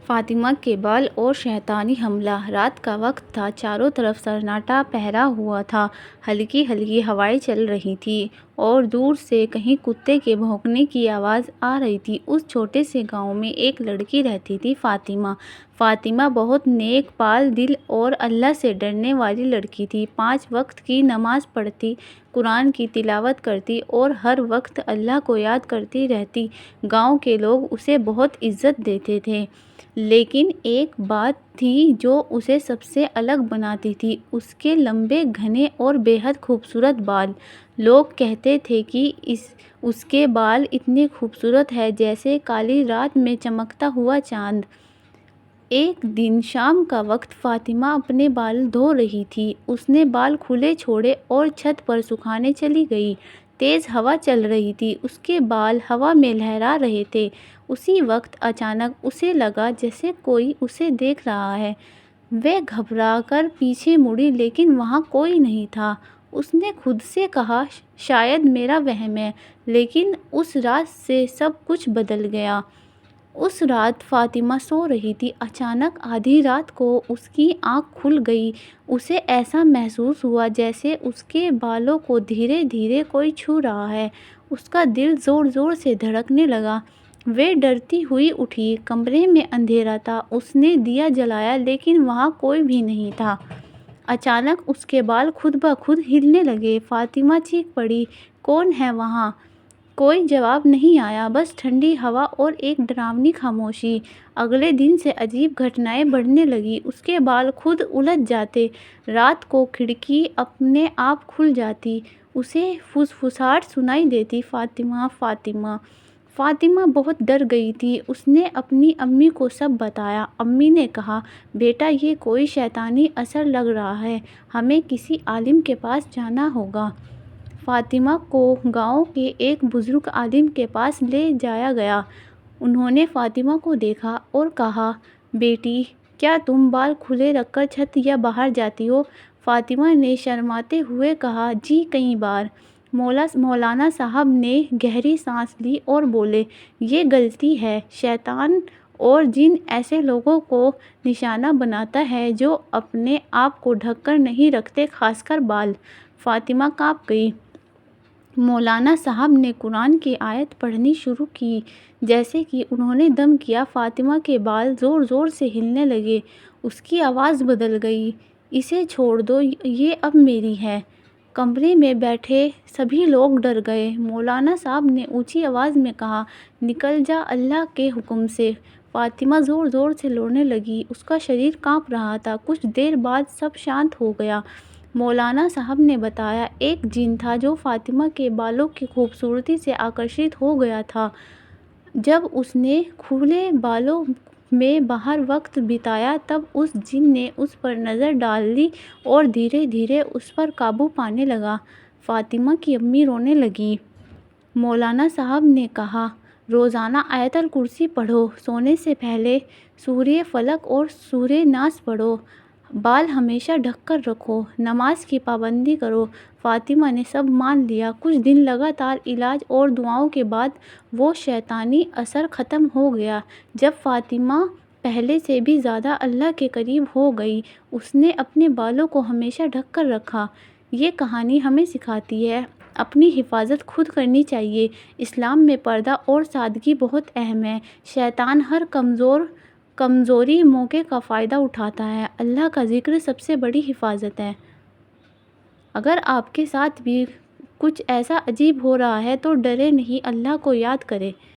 فاطمہ کے بال اور شیطانی حملہ۔ رات کا وقت تھا، چاروں طرف سناٹا پھیلا ہوا تھا، ہلکی ہلکی ہوائیں چل رہی تھیں اور دور سے کہیں کتے کے بھونکنے کی آواز آ رہی تھی۔ اس چھوٹے سے گاؤں میں ایک لڑکی رہتی تھی، فاطمہ۔ فاطمہ بہت نیک بال دل اور اللہ سے ڈرنے والی لڑکی تھی۔ 5 وقت کی نماز پڑھتی، قرآن کی تلاوت کرتی اور ہر وقت اللہ کو یاد کرتی رہتی۔ گاؤں کے لوگ اسے بہت عزت دیتے تھے، لیکن ایک بات تھی جو اسے سب سے الگ بناتی تھی، اس کے لمبے، گھنے اور بے حد خوبصورت بال۔ لوگ کہتے تھے کہ اس کے بال اتنے خوبصورت ہیں جیسے کالی رات میں چمکتا ہوا چاند۔ ایک دن شام کا وقت، فاطمہ اپنے بال دھو رہی تھی۔ اس نے بال کھلے چھوڑے اور چھت پر سکھانے چلی گئی۔ تیز ہوا چل رہی تھی، اس کے بال ہوا میں لہرا رہے تھے۔ اسی وقت اچانک اسے لگا جیسے کوئی اسے دیکھ رہا ہے۔ وہ گھبرا کر پیچھے مڑی، لیکن وہاں کوئی نہیں تھا۔ اس نے خود سے کہا، شاید میرا وہم ہے، لیکن اس رات سے سب کچھ بدل گیا۔ اس رات فاطمہ سو رہی تھی، اچانک آدھی رات کو اس کی آنکھ کھل گئی۔ اسے ایسا محسوس ہوا جیسے اس کے بالوں کو دھیرے دھیرے کوئی چھو رہا ہے۔ اس کا دل زور زور سے دھڑکنے لگا۔ وہ ڈرتی ہوئی اٹھی۔ کمرے میں اندھیرا تھا۔ اس نے دیا جلایا، لیکن وہاں کوئی بھی نہیں تھا۔ اچانک اس کے بال خود بخود ہلنے لگے۔ فاطمہ چیخ پڑی، کون ہے وہاں؟ کوئی جواب نہیں آیا، بس ٹھنڈی ہوا اور ایک ڈراؤنی خاموشی۔ اگلے دن سے عجیب گھٹنائیں بڑھنے لگیں۔ اس کے بال خود الجھ جاتے، رات کو کھڑکی اپنے آپ کھل جاتی، اسے فسفساہٹ سنائی دیتی، فاطمہ فاطمہ۔ فاطمہ بہت ڈر گئی تھی۔ اس نے اپنی امی کو سب بتایا۔ امی نے کہا، بیٹا یہ کوئی شیطانی اثر لگ رہا ہے، ہمیں کسی عالم کے پاس جانا ہوگا۔ فاطمہ کو گاؤں کے ایک بزرگ عالم کے پاس لے جایا گیا۔ انہوں نے فاطمہ کو دیکھا اور کہا، بیٹی کیا تم بال کھلے رکھ کر چھت یا باہر جاتی ہو؟ فاطمہ نے شرماتے ہوئے کہا، جی کئی بار۔ مولانا صاحب نے گہری سانس لی اور بولے، یہ غلطی ہے، شیطان اور جن ایسے لوگوں کو نشانہ بناتا ہے جو اپنے آپ کو ڈھک کر نہیں رکھتے، خاص کر بال۔ فاطمہ کانپ گئی۔ مولانا صاحب نے قرآن کی آیت پڑھنی شروع کی۔ جیسے کہ انہوں نے دم کیا، فاطمہ کے بال زور زور سے ہلنے لگے۔ اس کی آواز بدل گئی، اسے چھوڑ دو، یہ اب میری ہے۔ کمرے میں بیٹھے سبھی لوگ ڈر گئے۔ مولانا صاحب نے اونچی آواز میں کہا، نکل جا اللہ کے حکم سے۔ فاطمہ زور زور سے رونے لگی، اس کا شریر کانپ رہا تھا۔ کچھ دیر بعد سب شانت ہو گیا۔ مولانا صاحب نے بتایا، ایک جن تھا جو فاطمہ کے بالوں کی خوبصورتی سے آکرشت ہو گیا تھا۔ جب اس نے کھلے بالوں میں باہر وقت بتایا، تب اس جن نے اس پر نظر ڈال لی اور دھیرے دھیرے اس پر قابو پانے لگا۔ فاطمہ کی امی رونے لگیں۔ مولانا صاحب نے کہا، روزانہ آیت الکرسی پڑھو، سونے سے پہلے سورہ فلق اور سورہ ناس پڑھو، بال ہمیشہ ڈھک کر رکھو، نماز کی پابندی کرو۔ فاطمہ نے سب مان لیا۔ کچھ دن لگاتار علاج اور دعاؤں کے بعد وہ شیطانی اثر ختم ہو گیا۔ جب فاطمہ پہلے سے بھی زیادہ اللہ کے قریب ہو گئی، اس نے اپنے بالوں کو ہمیشہ ڈھک کر رکھا۔ یہ کہانی ہمیں سکھاتی ہے، اپنی حفاظت خود کرنی چاہیے۔ اسلام میں پردہ اور سادگی بہت اہم ہے۔ شیطان ہر کمزوری موقع کا فائدہ اٹھاتا ہے۔ اللہ کا ذکر سب سے بڑی حفاظت ہے۔ اگر آپ کے ساتھ بھی کچھ ایسا عجیب ہو رہا ہے تو ڈرے نہیں، اللہ کو یاد کریں۔